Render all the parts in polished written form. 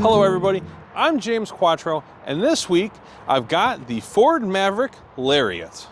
Hello everybody, I'm James Quattro, and this week I've got the Ford Maverick Lariat.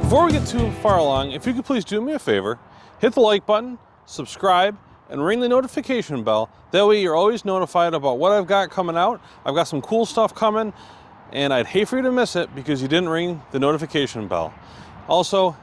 Before we get too far along, if you could please do me a favor, hit the like button, subscribe, and ring the notification bell. That way you're always notified about what I've got coming out. I've got some cool stuff coming, and I'd hate for you to miss it because you didn't ring the notification bell. Also,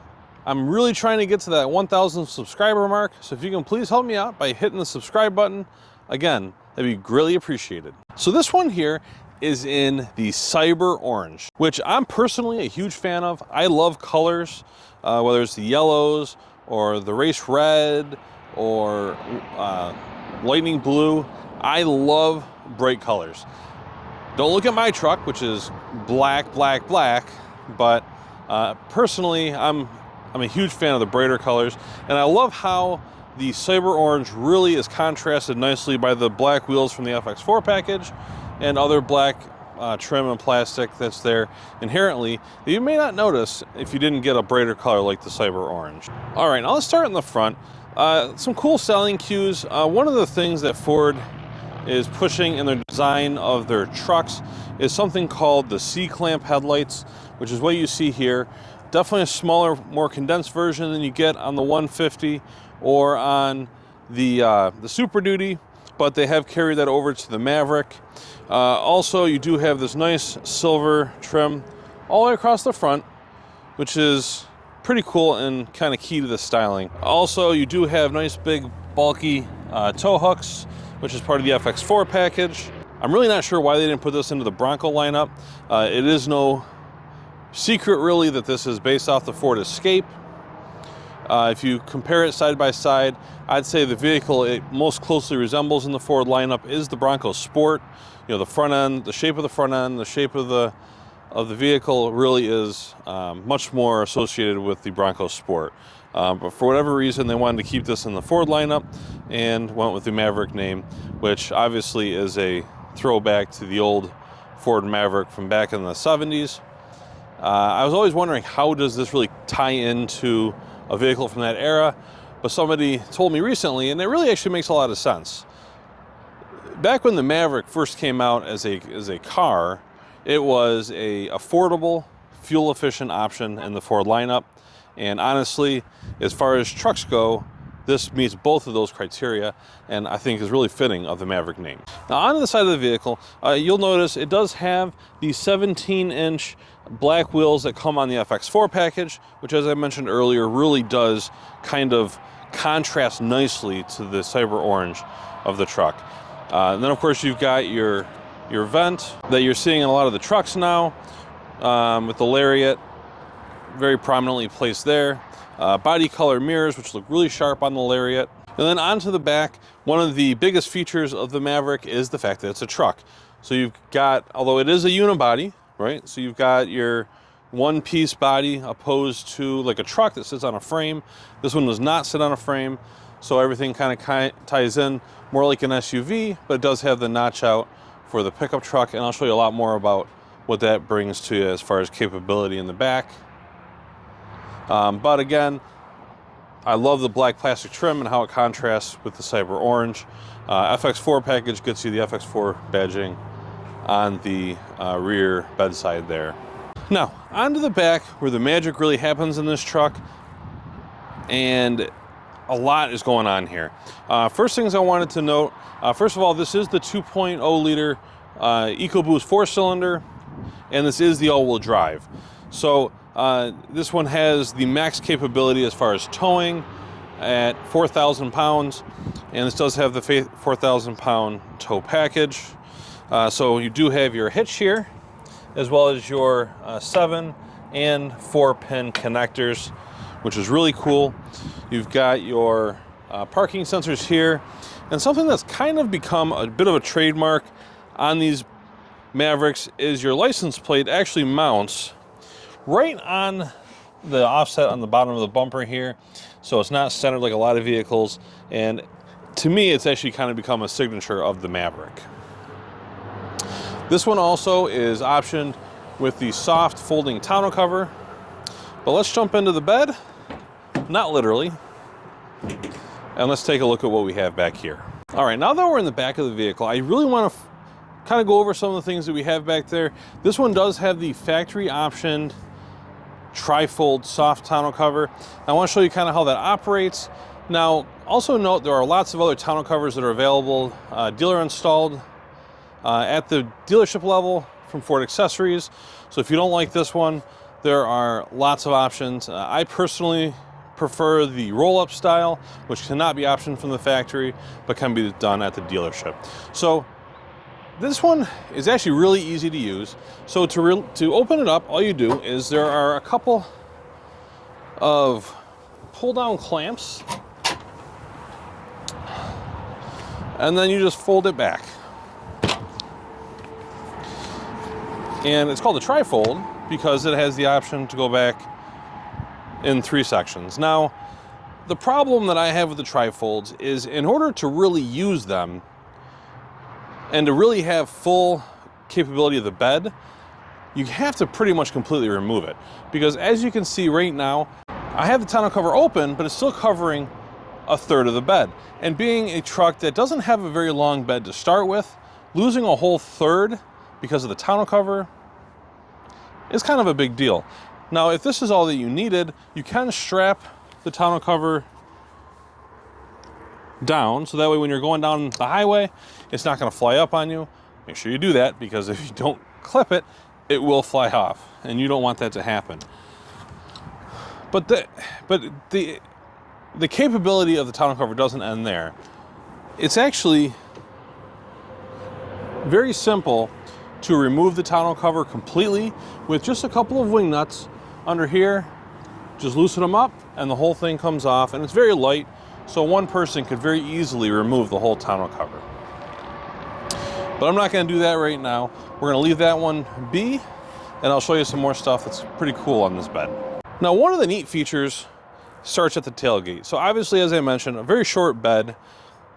I'm really trying to get to that 1,000 subscriber mark, so if you can please help me out by hitting the subscribe button, again, that'd be greatly appreciated. So this one here is in the Cyber Orange, which I'm personally a huge fan of. I love colors, whether it's the yellows or the race red or lightning blue. I love bright colors. Don't look at my truck, which is black, black, black, but personally, I'm a huge fan of the brighter colors, and I love how the Cyber Orange really is contrasted nicely by the black wheels from the FX4 package and other black trim and plastic that's there inherently that you may not notice if you didn't get a brighter color like the Cyber Orange. All right, now let's start in the front. Some cool styling cues. One of the things that Ford is pushing in their design of their trucks is something called the C-clamp headlights, which is what you see here. Definitely a smaller, more condensed version than you get on the 150 or on the Super Duty, but they have carried that over to the Maverick. Also, you do have this nice silver trim all the way across the front, which is pretty cool and kind of key to the styling. Also, you do have nice big bulky tow hooks, which is part of the FX4 package. I'm really not sure why they didn't put this into the Bronco lineup. It is no secret really that this is based off the Ford Escape. If you compare it side by side, I'd say the vehicle it most closely resembles in the Ford lineup is the Bronco Sport. You know, the front end, the shape of the front end, the shape of the vehicle really is much more associated with the Bronco Sport. But for whatever reason, they wanted to keep this in the Ford lineup and went with the Maverick name, which obviously is a throwback to the old Ford Maverick from back in the 70s. I was always wondering, how does this really tie into a vehicle from that era? But somebody told me recently, and it really actually makes a lot of sense. Back when the Maverick first came out as a car, it was a affordable, fuel-efficient option in the Ford lineup. And honestly, as far as trucks go, this meets both of those criteria, and I think is really fitting of the Maverick name. Now, onto the side of the vehicle, you'll notice it does have the 17-inch black wheels that come on the FX4 package, which, as I mentioned earlier, really does kind of contrast nicely to the Cyber Orange of the truck. And then, of course, you've got your vent that you're seeing in a lot of the trucks now, with the Lariat very prominently placed there. Body color mirrors, which look really sharp on the Lariat. And then onto the back, one of the biggest features of the Maverick is the fact that it's a truck. So you've got, although it is a unibody, right? So you've got your one-piece body opposed to like a truck that sits on a frame. This one does not sit on a frame, so everything kind of ties in more like an SUV, but it does have the notch out for the pickup truck, and I'll show you a lot more about what that brings to you as far as capability in the back. But again, I love the black plastic trim and how it contrasts with the Cyber Orange. FX4 package gets you the FX4 badging on the rear bedside there. Now, onto the back where the magic really happens in this truck, and a lot is going on here. First things I wanted to note, first of all, this is the 2.0 liter Ecoboost 4-cylinder, and this is the all-wheel drive. So this one has the max capability as far as towing, at 4,000 pounds, and this does have the 4,000 pound tow package. So you do have your hitch here, as well as your 7 and 4 pin connectors, which is really cool. You've got your parking sensors here, and something that's kind of become a bit of a trademark on these Mavericks is your license plate actually mounts right on the offset on the bottom of the bumper here, so it's not centered like a lot of vehicles, and to me it's actually kind of become a signature of the Maverick. This one also is optioned with the soft folding tonneau cover, but let's jump into the bed, not literally, and let's take a look at what we have back here. All right, now that we're in the back of the vehicle, I really want to kind of go over some of the things that we have back there. This one does have the factory optioned tri-fold soft tonneau cover. I want to show you kind of how that operates. Now, also note there are lots of other tonneau covers that are available, dealer installed at the dealership level from Ford Accessories. So if you don't like this one, there are lots of options. I personally prefer the roll-up style, which cannot be optioned from the factory, but can be done at the dealership. So this one is actually really easy to use. So to open it up, all you do is there are a couple of pull-down clamps, and then you just fold it back. And it's called a tri-fold because it has the option to go back in 3 sections. Now, the problem that I have with the tri-folds is in order to really use them and to really have full capability of the bed, you have to pretty much completely remove it. Because as you can see right now, I have the tonneau cover open, but it's still covering a third of the bed. And being a truck that doesn't have a very long bed to start with, losing a whole third because of the tonneau cover is kind of a big deal. Now, if this is all that you needed, you can strap the tonneau cover down, so that way when you're going down the highway, it's not going to fly up on you. Make sure you do that, because if you don't clip it, it will fly off, and you don't want that to happen. But the capability of the tonneau cover doesn't end there. It's actually very simple to remove the tonneau cover completely with just a couple of wing nuts under here. Just loosen them up, and the whole thing comes off, and it's very light. So one person could very easily remove the whole tonneau cover. But I'm not going to do that right now. We're going to leave that one be, and I'll show you some more stuff that's pretty cool on this bed. Now, one of the neat features starts at the tailgate. So obviously, as I mentioned, a very short bed,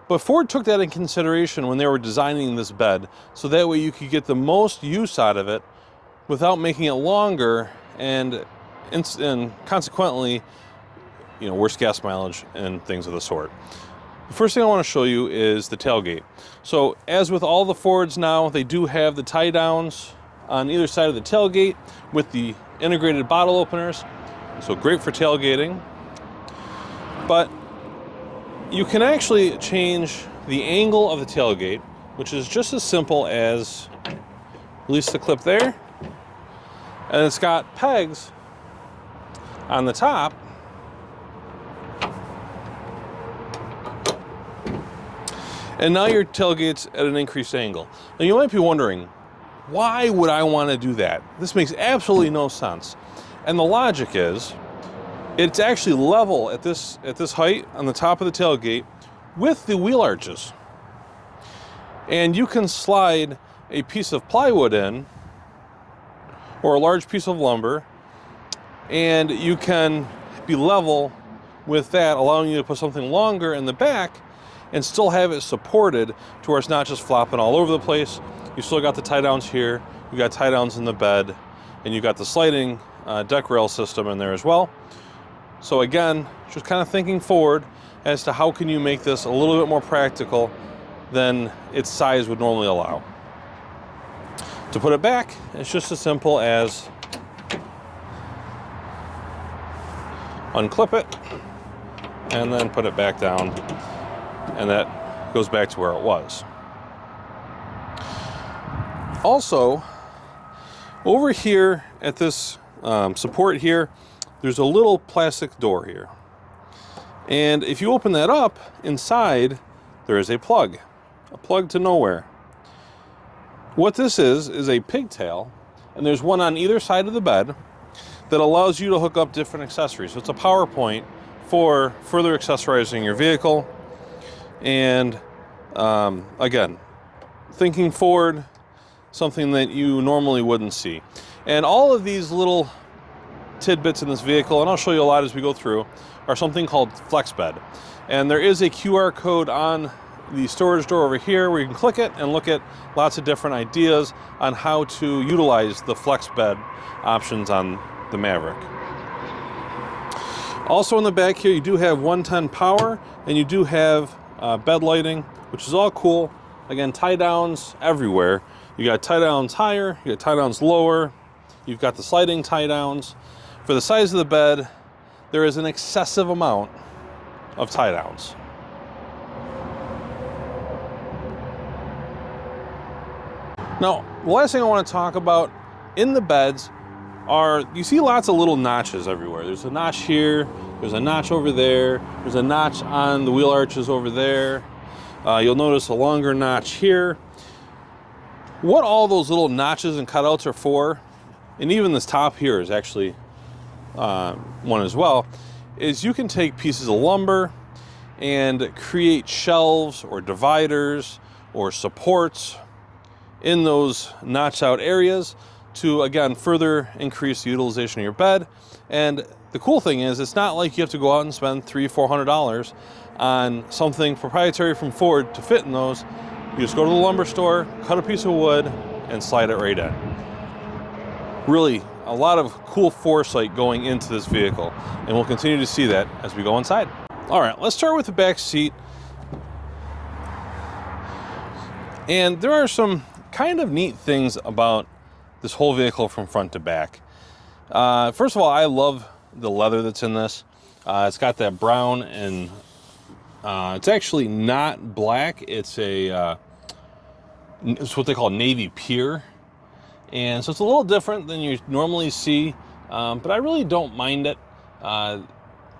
but Ford took that in consideration when they were designing this bed, so that way you could get the most use out of it without making it longer and consequently, you know, worse gas mileage and things of the sort. The first thing I want to show you is the tailgate. So as with all the Fords now, they do have the tie downs on either side of the tailgate with the integrated bottle openers. So great for tailgating. But you can actually change the angle of the tailgate, which is just as simple as release the clip there, and it's got pegs on the top and now your tailgate's at an increased angle. Now you might be wondering, why would I want to do that? This makes absolutely no sense. And the logic is, it's actually level at this height on the top of the tailgate with the wheel arches. And you can slide a piece of plywood in, or a large piece of lumber, and you can be level with that, allowing you to put something longer in the back and still have it supported to where it's not just flopping all over the place. You still got the tie downs here, you got tie downs in the bed, and you got the sliding deck rail system in there as well. So again, just kind of thinking forward as to how can you make this a little bit more practical than its size would normally allow. To put it back, it's just as simple as unclip it and then put it back down, and that goes back to where it was. Also, over here at this support here, there's a little plastic door here. And if you open that up, inside there is a plug to nowhere. What this is a pigtail, and there's one on either side of the bed that allows you to hook up different accessories. So it's a power point for further accessorizing your vehicle. And again, thinking forward, something that you normally wouldn't see. And all of these little tidbits in this vehicle, and I'll show you a lot as we go through, are something called flex bed. And there is a QR code on the storage door over here where you can click it and look at lots of different ideas on how to utilize the flex bed options on the Maverick. Also in the back here, you do have 110 power, and you do have bed lighting, which is all cool. Again, tie downs everywhere. You got tie downs higher, you got tie downs lower, you've got the sliding tie downs. For the size of the bed, there is an excessive amount of tie downs. Now, the last thing I want to talk about in the beds are, you see lots of little notches everywhere. There's a notch here, there's a notch over there, there's a notch on the wheel arches over there. You'll notice a longer notch here. What all those little notches and cutouts are for, and even this top here is actually one as well, is you can take pieces of lumber and create shelves or dividers or supports in those notched out areas to, again, further increase the utilization of your bed. And the cool thing is, it's not like you have to go out and spend $300-400 on something proprietary from Ford to fit in those. You just go to the lumber store, cut a piece of wood, and slide it right in. Really, a lot of cool foresight going into this vehicle, and we'll continue to see that as we go inside. All right, let's start with the back seat. And there are some kind of neat things about this whole vehicle from front to back. First of all, I love the leather that's in this. It's got that brown, and it's actually not black. It's it's what they call navy pier. And so it's a little different than you normally see, but I really don't mind it.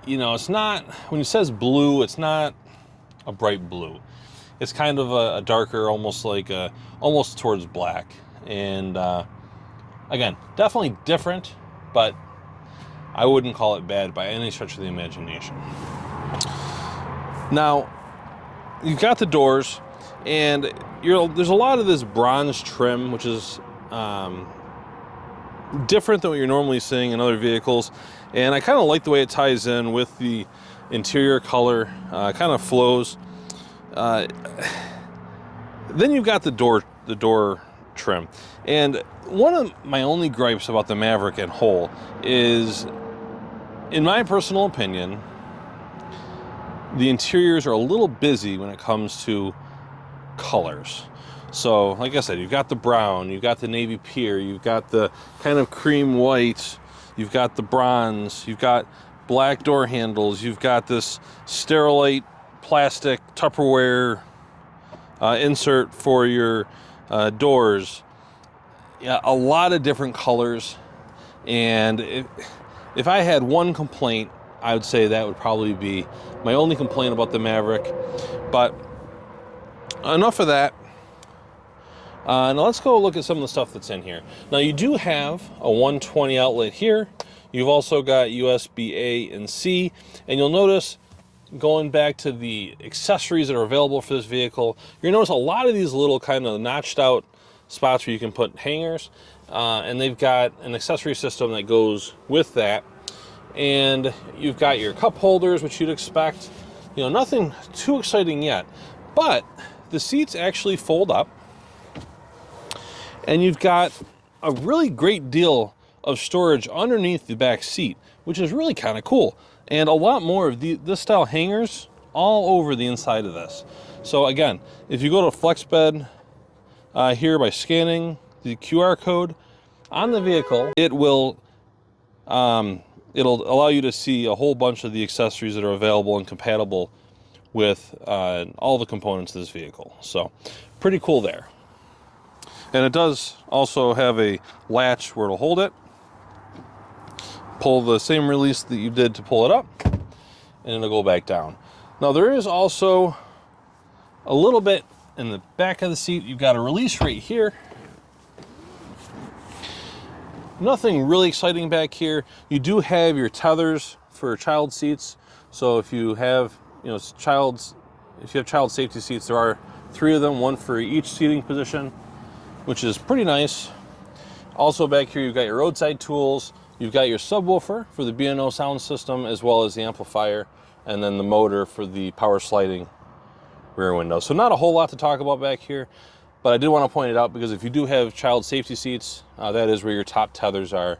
You know, it's not, when it says blue, it's not a bright blue. It's kind of a darker, almost like almost towards black. And again, definitely different, but I wouldn't call it bad by any stretch of the imagination. Now, you've got the doors, and there's a lot of this bronze trim, which is different than what you're normally seeing in other vehicles. And I kind of like the way it ties in with the interior color, kind of flows. Then you've got the door trim. And one of my only gripes about the Maverick in whole is, in my personal opinion, the interiors are a little busy when it comes to colors. So, like I said, you've got the brown, you've got the navy pier, you've got the kind of cream white, you've got the bronze, you've got black door handles, you've got this Sterilite plastic Tupperware insert for your doors. Yeah, a lot of different colors. And if I had one complaint, I would say that would probably be my only complaint about the Maverick. But enough of that. Now let's go look at some of the stuff that's in here. Now you do have a 120 outlet here. You've also got USB A and C. And you'll notice, going back to the accessories that are available for this vehicle, you're gonna notice a lot of these little kind of notched out spots where you can put hangers. And they've got an accessory system that goes with that. And you've got your cup holders, which you'd expect. You know, nothing too exciting yet. But the seats actually fold up. And you've got a really great deal of storage underneath the back seat, which is really kind of cool. And a lot more of this style hangers all over the inside of this. So again, if you go to FlexBed here by scanning the QR code on the vehicle, it'll allow you to see a whole bunch of the accessories that are available and compatible with all the components of this vehicle. So pretty cool there. And it does also have a latch where it'll hold it. Pull the same release that you did to pull it up. and it'll go back down. Now there is also a little bit in the back of the seat. You've got a release right here. Nothing really exciting back here. You do have your tethers for child seats. So if you have, child safety seats, there are 3 of them, 1 for each seating position, which is pretty nice. Also back here, you've got your roadside tools. You've got your subwoofer for the B&O sound system, as well as the amplifier, and then the motor for the power sliding rear window. So not a whole lot to talk about back here, but I did want to point it out because if you do have child safety seats, that is where your top tethers are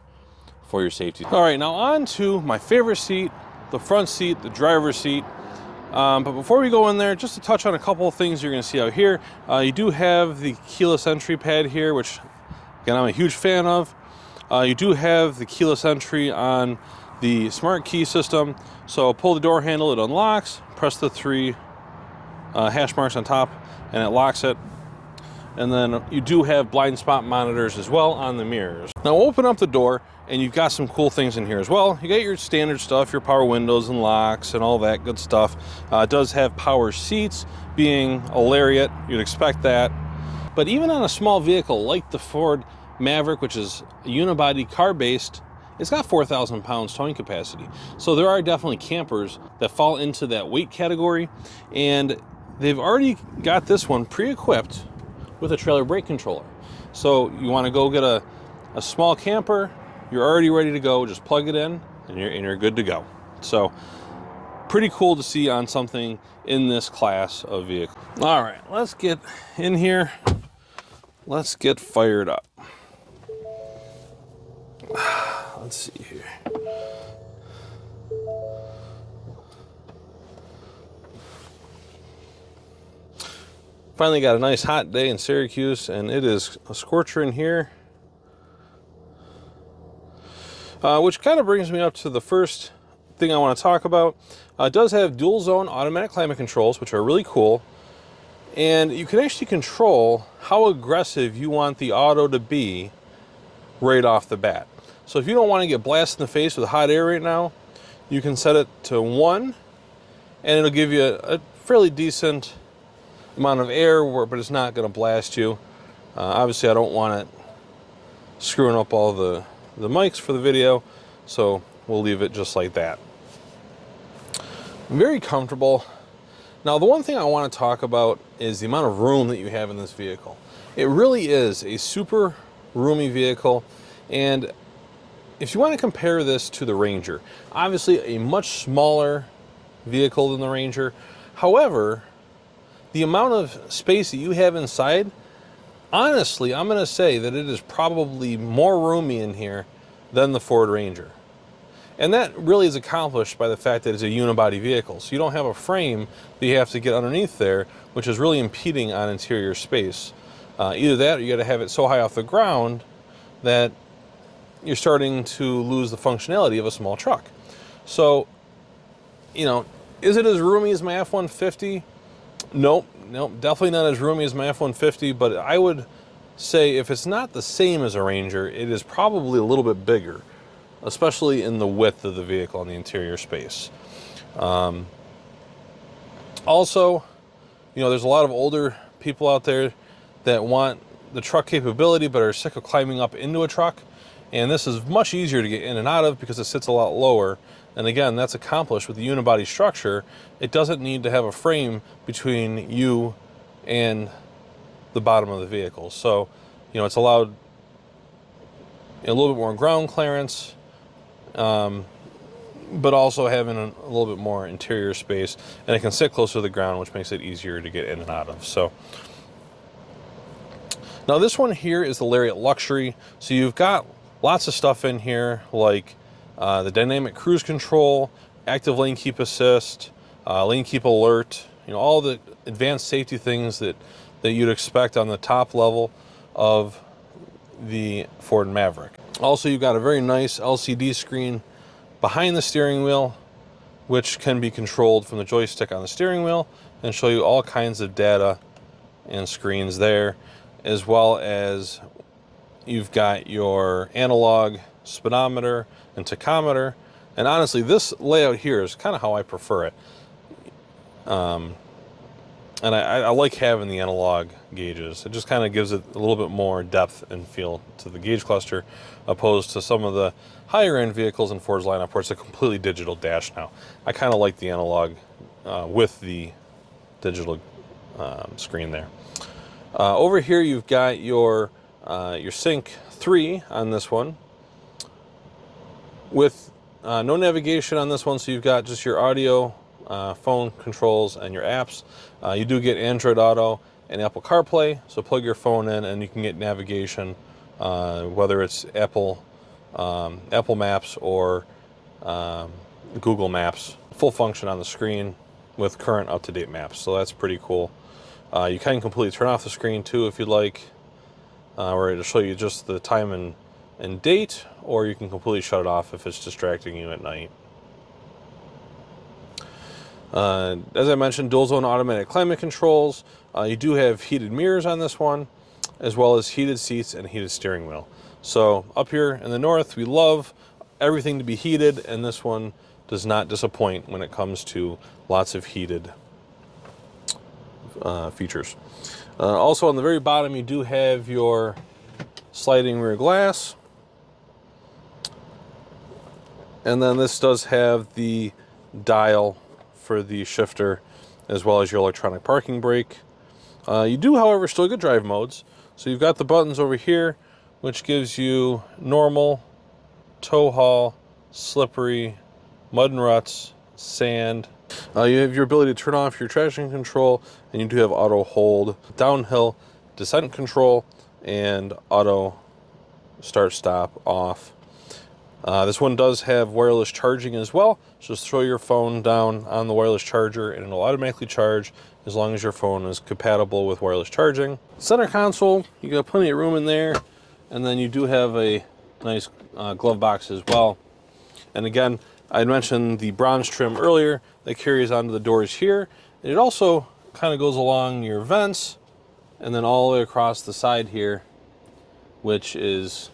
for your safety. All right, now on to my favorite seat, the front seat, the driver's seat. But before we go in there, just to touch on a couple of things you're going to see out here. You do have the keyless entry pad here, which again, I'm a huge fan of. You do have the keyless entry on the smart key system. So pull the door handle, it unlocks, press the 3 hash marks on top, and it locks it. And then you do have blind spot monitors as well on the mirrors. Now open up the door, and you've got some cool things in here as well. You got your standard stuff, your power windows and locks and all that good stuff. It does have power seats. Being a Lariat, you'd expect that. But even on a small vehicle like the Ford Maverick, which is a unibody car-based, it's got 4,000 pounds towing capacity. So there are definitely campers that fall into that weight category, and they've already got this one pre-equipped with a trailer brake controller. So you want to go get a small camper, you're already ready to go, just plug it in and you're good to go. So pretty cool to see on something in this class of vehicle. All right, let's get in here. Let's get fired up. Let's see here. Finally got a nice hot day in Syracuse, and it is a scorcher in here. Which kind of brings me up to the first thing I want to talk about. It does have dual zone automatic climate controls, which are really cool. And you can actually control how aggressive you want the auto to be right off the bat. So if you don't want to get blasted in the face with hot air right now, you can set it to 1, and it'll give you a fairly decent amount of air, but it's not going to blast you. Obviously, I don't want it screwing up all the mics for the video, so we'll leave it just like that. Very comfortable. Now, the one thing I want to talk about is the amount of room that you have in this vehicle. It really is a super roomy vehicle, and if you want to compare this to the Ranger, obviously a much smaller vehicle than the Ranger. However, the amount of space that you have inside, honestly, I'm going to say that it is probably more roomy in here than the Ford Ranger. And that really is accomplished by the fact that it's a unibody vehicle. So you don't have a frame that you have to get underneath there, which is really impeding on interior space. Either that, or you got to have it so high off the ground that you're starting to lose the functionality of a small truck. So, is it as roomy as my F-150? Nope, definitely not as roomy as my F-150, but I would say if it's not the same as a Ranger, it is probably a little bit bigger, especially in the width of the vehicle and the interior space. Also, there's a lot of older people out there that want the truck capability but are sick of climbing up into a truck, and this is much easier to get in and out of because it sits a lot lower. And again, that's accomplished with the unibody structure. It doesn't need to have a frame between you and the bottom of the vehicle. So, it's allowed a little bit more ground clearance, but also having a little bit more interior space, and it can sit closer to the ground, which makes it easier to get in and out of. So, now this one here is the Lariat Luxury. So you've got lots of stuff in here, like the dynamic cruise control, active lane keep assist, lane keep alert, all the advanced safety things that you'd expect on the top level of the Ford Maverick. Also, you've got a very nice LCD screen behind the steering wheel, which can be controlled from the joystick on the steering wheel and show you all kinds of data and screens there, as well as you've got your analog speedometer and tachometer, And honestly, this layout here is kind of how I prefer it. And I like having the analog gauges. It just kind of gives it a little bit more depth and feel to the gauge cluster, opposed to some of the higher end vehicles in Ford's lineup where it's a completely digital dash now. I kind of like the analog with the digital screen there. Over here you've got your Sync 3 on this one, with no navigation on this one, so you've got just your audio, phone controls, and your apps. You do get Android Auto and Apple CarPlay, so plug your phone in and you can get navigation, whether it's Apple Maps or Google Maps, full function on the screen with current up-to-date maps. So that's pretty cool. You can completely turn off the screen too if you'd like, or it'll show you just the time and date, or you can completely shut it off if it's distracting you at night. As I mentioned, dual zone automatic climate controls. You do have heated mirrors on this one, as well as heated seats and heated steering wheel. So up here in the north, we love everything to be heated, and this one does not disappoint when it comes to lots of heated features. Also on the very bottom, you do have your sliding rear glass. And then this does have the dial for the shifter, as well as your electronic parking brake. You do, however, still get drive modes. So you've got the buttons over here, which gives you normal, tow haul, slippery, mud and ruts, sand. You have your ability to turn off your traction control, and you do have auto hold, downhill descent control, and auto start stop off. This one does have wireless charging as well. So just throw your phone down on the wireless charger and it'll automatically charge as long as your phone is compatible with wireless charging. Center console, you got plenty of room in there, and then you do have a nice glove box as well. And again, I mentioned the bronze trim earlier that carries onto the doors here. And it also kind of goes along your vents and then all the way across the side here, which is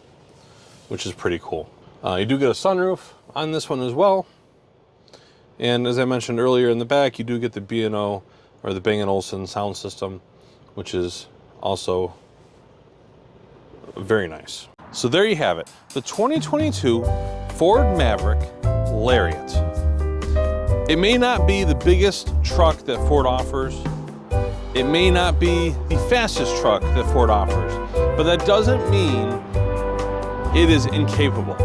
pretty cool. You do get a sunroof on this one as well. And as I mentioned earlier, in the back, you do get the B&O or the Bang & Olufsen sound system, which is also very nice. So there you have it, the 2022 Ford Maverick Lariat. It may not be the biggest truck that Ford offers. It may not be the fastest truck that Ford offers, but that doesn't mean it is incapable.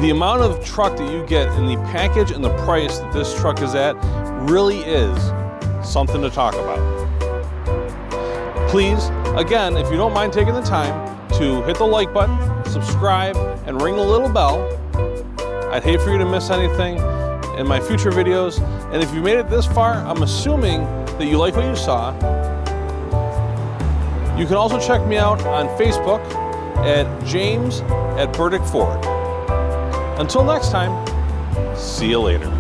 The amount of truck that you get in the package and the price that this truck is at really is something to talk about. Please, again, if you don't mind taking the time to hit the like button, subscribe, and ring the little bell. I'd hate for you to miss anything in my future videos. And if you made it this far, I'm assuming that you like what you saw. You can also check me out on Facebook at James at Burdick Ford. Until next time, see you later.